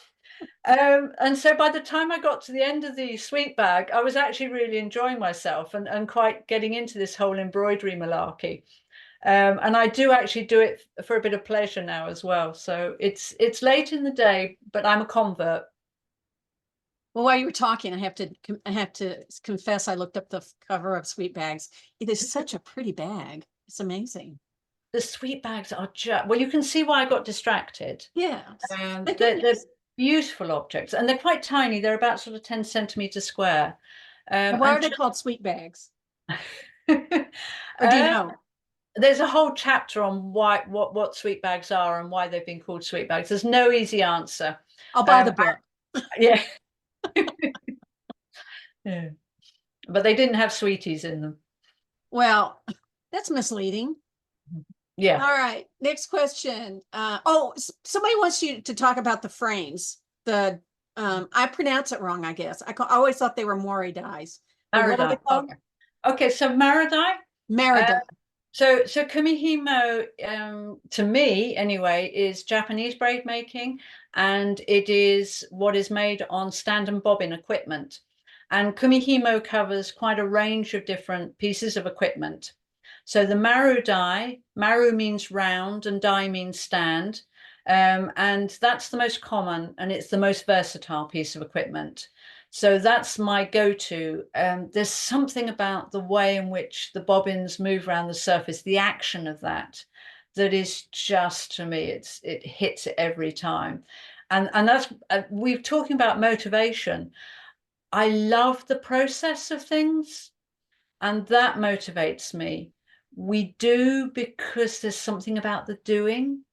And so by the time I got to the end of the sweet bag, I was actually really enjoying myself and quite getting into this whole embroidery malarkey. And I do actually do it for a bit of pleasure now as well. So it's late in the day, but I'm a convert. Well, while you were talking, I have to confess, I looked up the cover of Sweet Bags. It is such a pretty bag. It's amazing. The sweet bags are just, well, you can see why I got distracted. Yes. They're beautiful objects, and they're quite tiny. They're about sort of 10 centimeters square. Why are they called Sweet Bags? Or do you know? There's a whole chapter on what sweet bags are and why they've been called sweet bags. There's no easy answer. I'll buy the book. Yeah. Yeah. But they didn't have sweeties in them. Well, that's misleading. Yeah. All right. Next question. Somebody wants you to talk about the frames. I pronounce it wrong, I guess. I always thought they were Mori dyes. Maradi. Okay, so Maradi. Merida. So kumihimo, to me anyway, is Japanese braid making, and it is what is made on stand and bobbin equipment. And kumihimo covers quite a range of different pieces of equipment. So the maru die, maru means round and die means stand. And that's the most common, and it's the most versatile piece of equipment. So that's my go-to. There's something about the way in which the bobbins move around the surface, the action of that is just, to me, it hits it every time. And that's, we're talking about motivation. I love the process of things, and that motivates me. We do because there's something about the doing.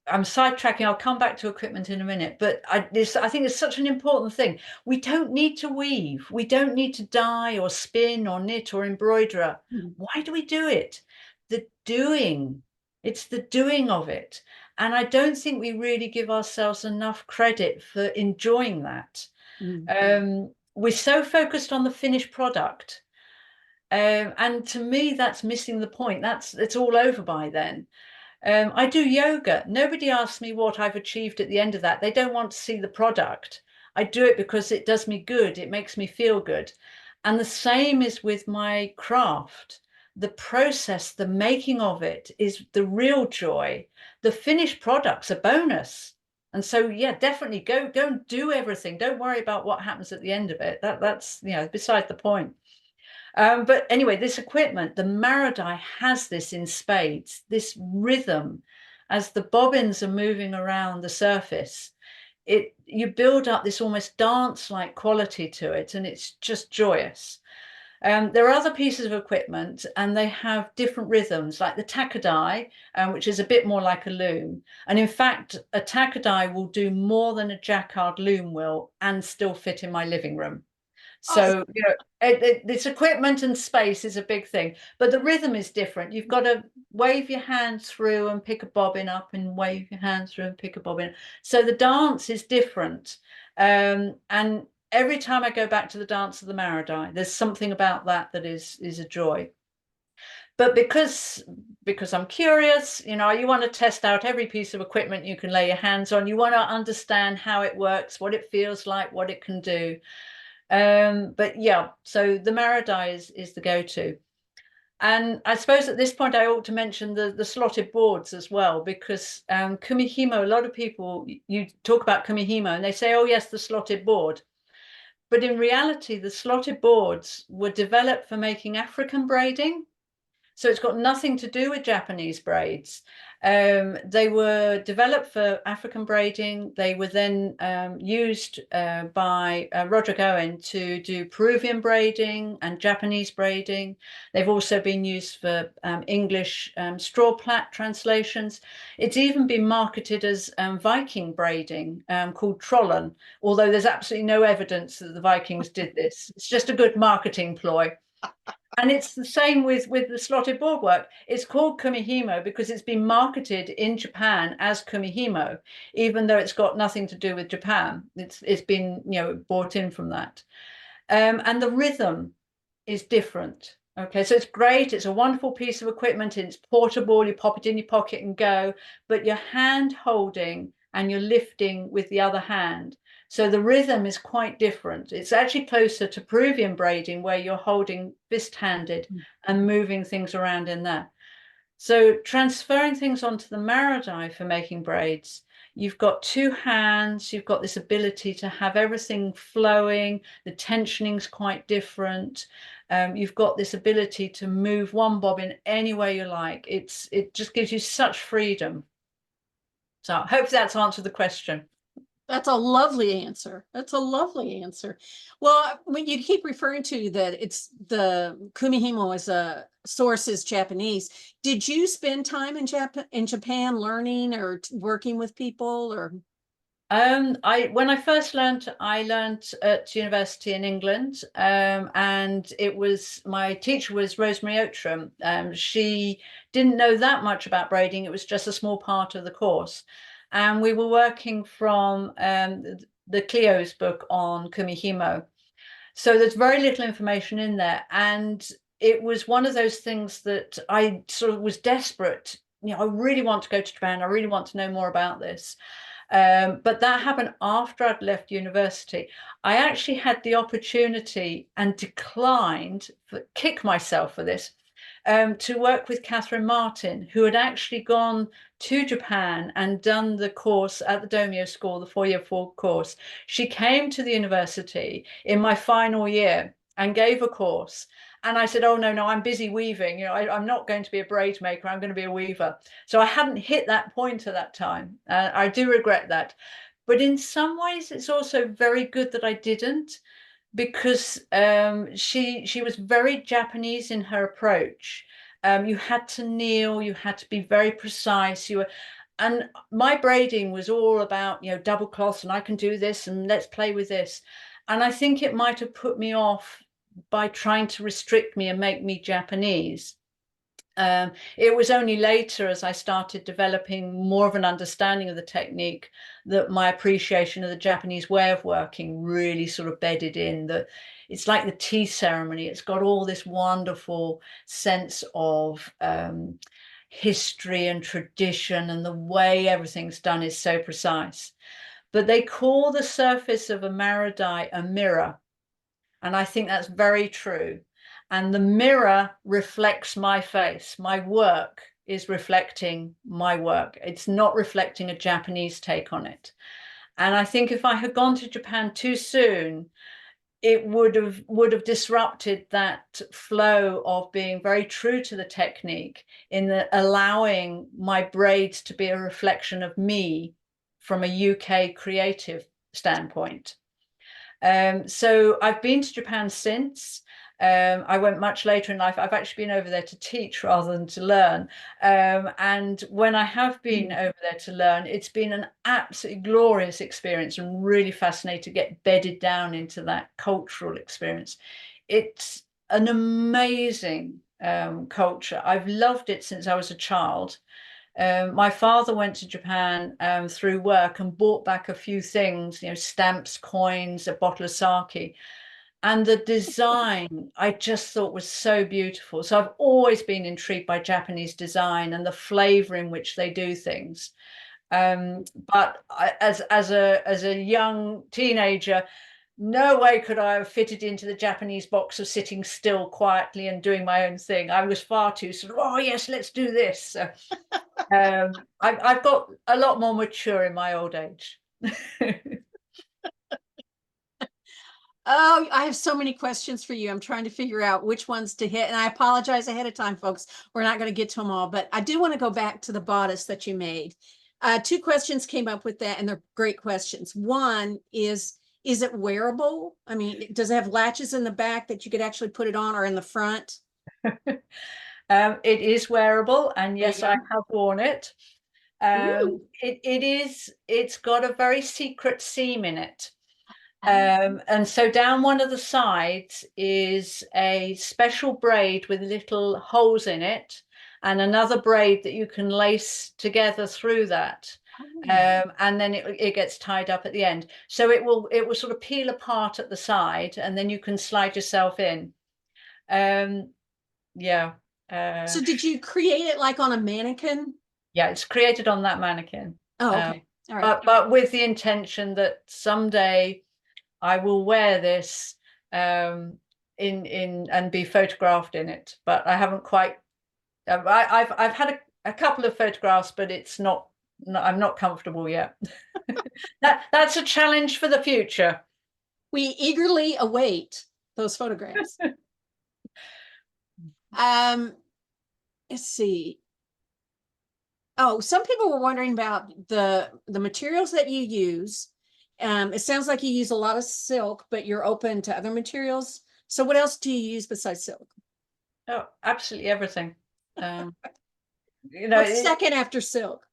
I'm sidetracking. I'll come back to equipment in a minute, but I think it's such an important thing. We don't need to weave. We don't need to dye or spin or knit or embroider. Why do we do it? The doing. It's the doing of it. And I don't think we really give ourselves enough credit for enjoying that. We're so focused on the finished product. And to me, that's missing the point. It's all over by then. I do yoga. Nobody asks me what I've achieved at the end of that. They don't want to see the product. I do it because it does me good. It makes me feel good. And the same is with my craft. The process, the making of it is the real joy. The finished product's a bonus. And so, yeah, definitely go and do everything. Don't worry about what happens at the end of it. That's beside the point. But anyway, this equipment, the Maradi, has this in spades, this rhythm as the bobbins are moving around the surface. You build up this almost dance-like quality to it, and it's just joyous. There are other pieces of equipment and they have different rhythms, like the takadai, which is a bit more like a loom. And in fact, a takadai will do more than a jacquard loom will and still fit in my living room. So, you know, this equipment and space is a big thing, but the rhythm is different. You've got to wave your hand through and pick a bobbin up and wave your hand through and pick a bobbin. So the dance is different. And every time I go back to the dance of the Maridai, there's something about that that is a joy. But because I'm curious, you know, you want to test out every piece of equipment you can lay your hands on. You want to understand how it works, what it feels like, what it can do. But yeah, so the Maridai is the go-to. And I suppose at this point I ought to mention the slotted boards as well, because kumihimo, a lot of people, you talk about kumihimo and they say, oh yes, the slotted board. But in reality, the slotted boards were developed for making African braiding. So it's got nothing to do with Japanese braids. They were developed for African braiding. They were then used by Roderick Owen to do Peruvian braiding and Japanese braiding. They've also been used for English straw plait translations. It's even been marketed as Viking braiding called trollen, although there's absolutely no evidence that the Vikings did this. It's just a good marketing ploy. And it's the same with the slotted board work. It's called kumihimo because it's been marketed in Japan as kumihimo, even though it's got nothing to do with Japan. It's been, you know, brought in from that. And the rhythm is different. Okay, so it's great. It's a wonderful piece of equipment. It's portable. You pop it in your pocket and go. But you're hand holding and you're lifting with the other hand. So the rhythm is quite different. It's actually closer to Peruvian braiding where you're holding fist-handed and moving things around in there. So transferring things onto the Maridai for making braids, you've got two hands, you've got this ability to have everything flowing, the tensioning's quite different. You've got this ability to move one bobbin any way you like. It just gives you such freedom. So I hope that's answered the question. That's a lovely answer. That's a lovely answer. Well, when you keep referring to that, it's the kumihimo as a source is Japanese. Did you spend time in Japan learning or working with people or? When I first learned, I learned at university in England, and it was my teacher was Rosemary Outram. She didn't know that much about braiding. It was just a small part of the course. And we were working from the Clio's book on kumihimo. So there's very little information in there. And it was one of those things that I sort of was desperate. You know, I really want to go to Japan. I really want to know more about this. But that happened after I'd left university. I actually had the opportunity and declined, kick myself for this, to work with Catherine Martin, who had actually gone to Japan and done the course at the Domio School, the 4-year course. She came to the university in my final year and gave a course. And I said, oh, no, I'm busy weaving. You know, I'm not going to be a braid maker. I'm going to be a weaver. So I hadn't hit that point at that time. I do regret that. But in some ways, it's also very good that I didn't, because she was very Japanese in her approach. You had to kneel, you had to be very precise. And my braiding was all about, you know, double cloths and I can do this and let's play with this. And I think it might have put me off by trying to restrict me and make me Japanese. It was only later, as I started developing more of an understanding of the technique, that my appreciation of the Japanese way of working really sort of bedded in. That it's like the tea ceremony. It's got all this wonderful sense of history and tradition, and the way everything's done is so precise. But they call the surface of a Maridai a mirror. And I think that's very true. And the mirror reflects my face. My work is reflecting my work. It's not reflecting a Japanese take on it. And I think if I had gone to Japan too soon, it would have disrupted that flow of being very true to the technique in the allowing my braids to be a reflection of me from a UK creative standpoint. So I've been to Japan since. I went much later in life. I've actually been over there to teach rather than to learn. And when I have been over there to learn, it's been an absolutely glorious experience and really fascinating to get bedded down into that cultural experience. It's an amazing culture. I've loved it since I was a child. My father went to Japan through work and brought back a few things, stamps, coins, a bottle of sake. And the design I just thought was so beautiful. So I've always been intrigued by Japanese design and the flavor in which they do things. But as a young teenager, no way could I have fitted into the Japanese box of sitting still quietly and doing my own thing. I was far too sort of, oh yes, let's do this. So, I've got a lot more mature in my old age. Oh, I have so many questions for you. I'm trying to figure out which ones to hit. And I apologize ahead of time, folks. We're not going to get to them all, but I do want to go back to the bodice that you made. Two questions came up with that, and they're great questions. One is it wearable? I mean, does it have latches in the back that you could actually put it on, or in the front? It is wearable, and yes, I have worn it. It's got a very secret seam in it. And so down one of the sides is a special braid with little holes in it, and another braid that you can lace together through that. And then it gets tied up at the end. So it will sort of peel apart at the side, and then you can slide yourself in. Yeah. So did you create it like on a mannequin? Yeah, it's created on that mannequin. Oh, okay. All right. But with the intention that someday I will wear this in and be photographed in it. But I haven't quite. I've had a couple of photographs, but it's not. I'm not comfortable yet. That's a challenge for the future. We eagerly await those photographs. Let's see. Oh, some people were wondering about the materials that you use. It sounds like you use a lot of silk, but you're open to other materials. So what else do you use besides silk? Oh, absolutely everything. What's second after silk?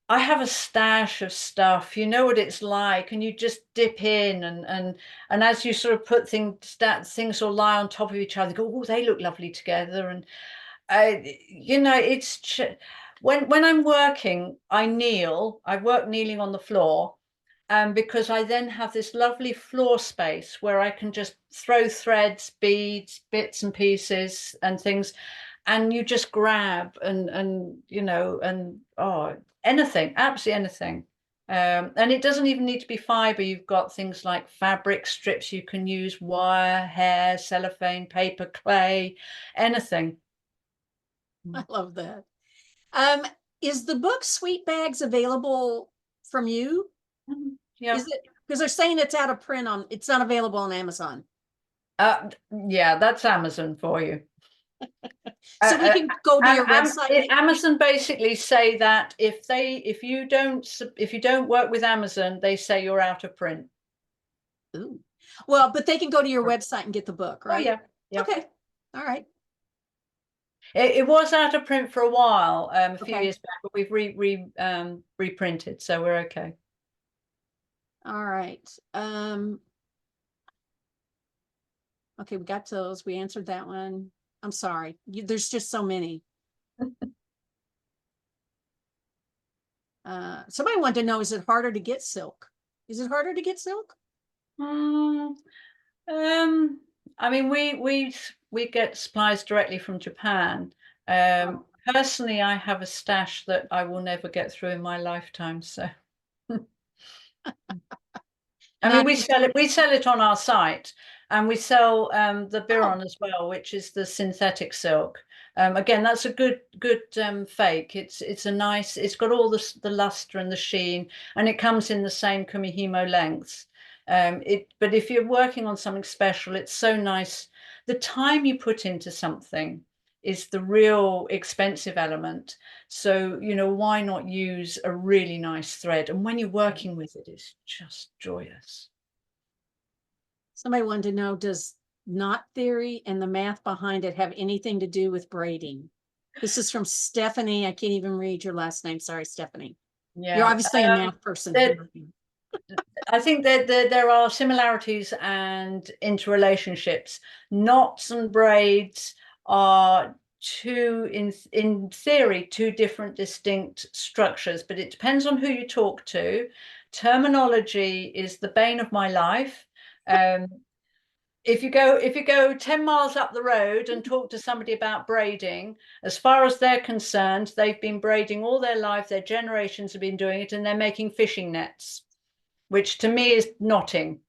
I have a stash of stuff. You know what it's like, and you just dip in, and as you sort of put things will lie on top of each other. Go, oh, they look lovely together, and it's when I'm working, I kneel. I work kneeling on the floor, because I then have this lovely floor space where I can just throw threads, beads, bits and pieces, and things, and you just grab and anything, absolutely anything. And it doesn't even need to be fiber. You've got things like fabric strips you can use, wire, hair, cellophane, paper, clay, anything. I love that. Is the book Sweet Bags available from you? Yeah. Is it, because they're saying it's out of print it's not available on Amazon. Yeah, that's Amazon for you. So we can go to your website. Amazon basically say that if you don't work with Amazon, they say you're out of print. Ooh. Well, but they can go to your website and get the book, right? Oh, yeah. Okay. All right. It was out of print for a while, a few years back, but we've reprinted, so we're okay. All right. Okay, we got those. We answered that one. I'm sorry. There's just so many. Somebody wanted to know, is it harder to get silk? Is it harder to get silk? I mean, we get supplies directly from Japan. Personally, I have a stash that I will never get through in my lifetime. So, I mean, we sell it on our site, and we sell the biron as well, which is the synthetic silk. Again, that's a good fake. It's a nice. It's got all the luster and the sheen, and it comes in the same kumihimo lengths. But if you're working on something special, it's so nice. The time you put into something is the real expensive element. So, why not use a really nice thread? And when you're working with it, it's just joyous. Somebody wanted to know, does knot theory and the math behind it have anything to do with braiding? This is from Stephanie. I can't even read your last name. Sorry, Stephanie. You're Yeah. obviously a math person. I think that there are similarities and interrelationships. Knots and braids are in theory, two different distinct structures, but it depends on who you talk to. Terminology is the bane of my life. If you go 10 miles up the road and talk to somebody about braiding, as far as they're concerned, they've been braiding all their life, their generations have been doing it, and they're making fishing nets, which to me is knotting.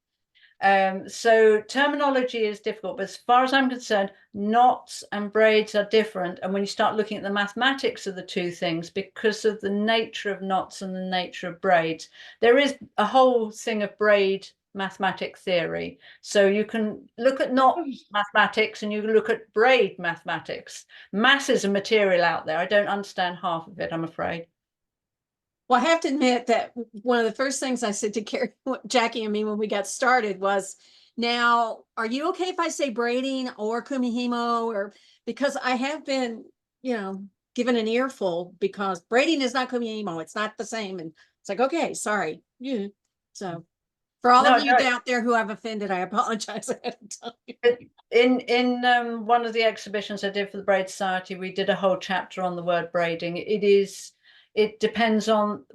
So terminology is difficult, but as far as I'm concerned, knots and braids are different. And when you start looking at the mathematics of the two things, because of the nature of knots and the nature of braids, there is a whole thing of braid mathematic theory. So you can look at knot mathematics and you can look at braid mathematics. Masses of material out there. I don't understand half of it, I'm afraid. Well, I have to admit that one of the first things I said to Carrie, Jacqui and me when we got started was, now, are you okay if I say braiding or kumihimo? Or because I have been, given an earful because braiding is not kumihimo. It's not the same. And it's like, okay, sorry. Yeah. So for all of you out there who I've offended, I apologize ahead of time. In one of the exhibitions I did for the Braid Society, we did a whole chapter on the word braiding. It depends on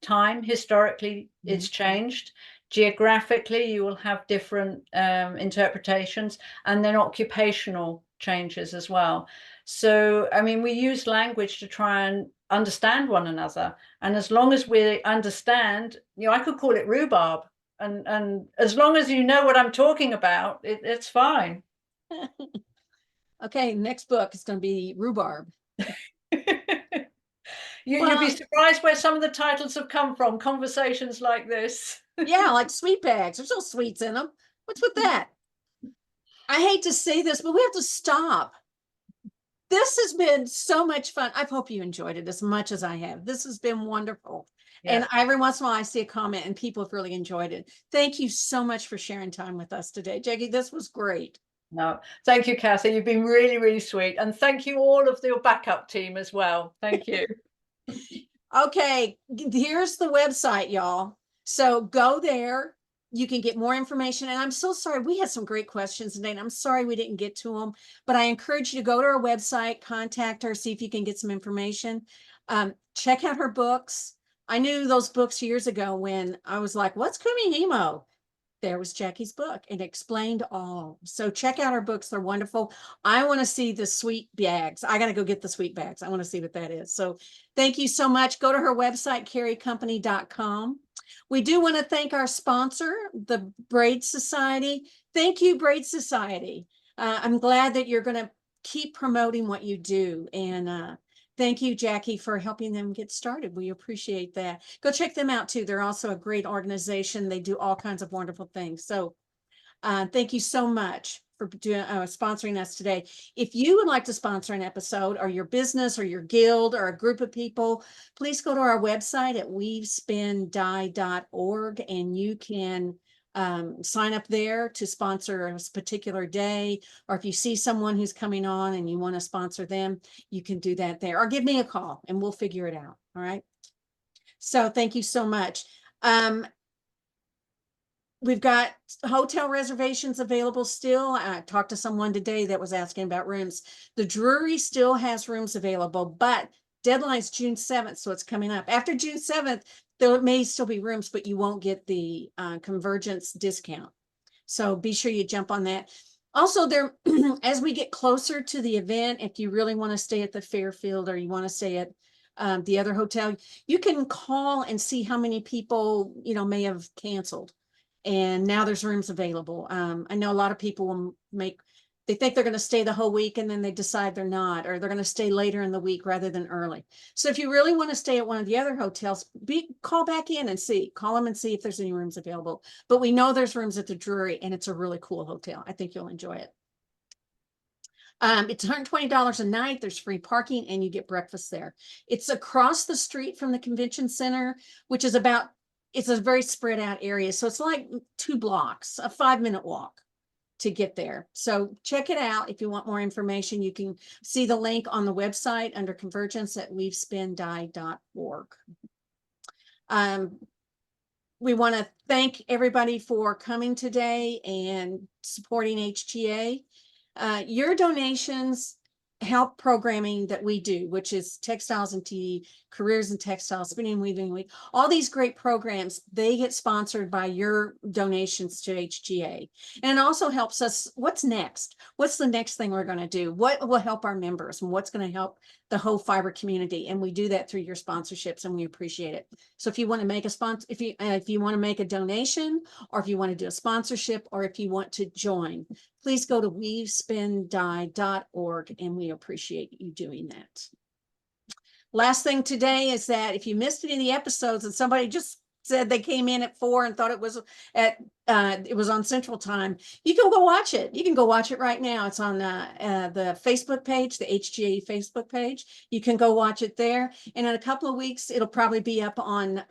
time, historically, it's changed. Geographically, you will have different interpretations, and then occupational changes as well. So, I mean, we use language to try and understand one another. And as long as we understand, I could call it rhubarb. And as long as you know what I'm talking about, it's fine. Okay, next book is going to be rhubarb. You'd be surprised where some of the titles have come from, conversations like this. Yeah, like sweet bags. There's no sweets in them. What's with that? I hate to say this, but we have to stop. This has been so much fun. I hope you enjoyed it as much as I have. This has been wonderful. Yeah. And every once in a while I see a comment and people have really enjoyed it. Thank you so much for sharing time with us today. Jacqui, this was great. No, thank you, Kathy. You've been really, really sweet. And thank you all of your backup team as well. Thank you. Okay, here's the website, y'all. So go there. You can get more information. And I'm so sorry. We had some great questions today, and I'm sorry we didn't get to them. But I encourage you to go to our website, contact her, see if you can get some information. Check out her books. I knew those books years ago when I was like, what's kumihimo? There was Jacqui's book and explained all. So check out our books. They're wonderful. I want to see the sweet bags. I got to go get the sweet bags. I want to see what that is. So thank you so much. Go to her website, careycompany.com. We do want to thank our sponsor, the Braid Society. Thank you, Braid Society. I'm glad that you're going to keep promoting what you do. And thank you, Jacqui, for helping them get started. We appreciate that. Go check them out too. They're also a great organization. They do all kinds of wonderful things. So thank you so much for sponsoring us today. If you would like to sponsor an episode, or your business or your guild or a group of people, please go to our website at weavespindye.org and you can sign up there to sponsor a particular day, or if you see someone who's coming on and you want to sponsor them, you can do that there, or give me a call and we'll figure it out. All right. So thank you so much. We've got hotel reservations available still. I talked to someone today that was asking about rooms. The Drury still has rooms available, but deadline's June 7th, so it's coming up. After June 7th, there may still be rooms, but you won't get the convergence discount. So be sure you jump on that. Also, there, as we get closer to the event, if you really want to stay at the Fairfield or you want to stay at the other hotel, you can call and see how many people, may have canceled. And now there's rooms available. I know a lot of people will they think they're going to stay the whole week and then they decide they're not, or they're going to stay later in the week rather than early. So if you really want to stay at one of the other hotels, call back in and call them and see if there's any rooms available. But we know there's rooms at the Drury and it's a really cool hotel. I think you'll enjoy it. It's $120 a night. There's free parking and you get breakfast there. It's across the street from the convention center, which is about it's a very spread out area. So it's like 2 blocks, a 5-minute walk to get there. So check it out. If you want more information, you can see the link on the website under convergence at weavespindye.org. We want to thank everybody for coming today and supporting HTA. Your donations help programming that we do, which is Textiles and Tea, Careers in Textiles, Spinning and Weaving Week. All these great programs, they get sponsored by your donations to HTA. And it also helps us, what's next? What's the next thing we're going to do? What will help our members and what's going to help the whole fiber community? And we do that through your sponsorships, and we appreciate it. So if you want to make a sponsor, if you want to make a donation, or if you want to do a sponsorship, or if you want to join, please go to weavespindye.org, and we appreciate you doing that. Last thing today is that if you missed any of the episodes and somebody just said they came in at 4 and thought it was on Central Time, you can go watch it. You can go watch it right now. It's on the Facebook page, the HGA Facebook page. You can go watch it there. And in a couple of weeks, it'll probably be up on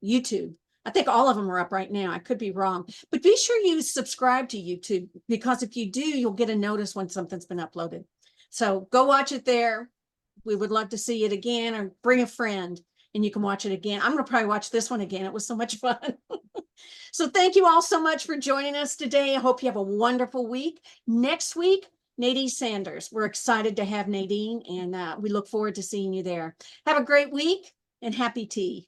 YouTube. I think all of them are up right now. I could be wrong, but be sure you subscribe to YouTube, because if you do, you'll get a notice when something's been uploaded. So go watch it there. We would love to see it again, or bring a friend and you can watch it again. I'm going to probably watch this one again. It was so much fun. So thank you all so much for joining us today. I hope you have a wonderful week. Next week, Nadine Sanders. We're excited to have Nadine, and we look forward to seeing you there. Have a great week and happy tea.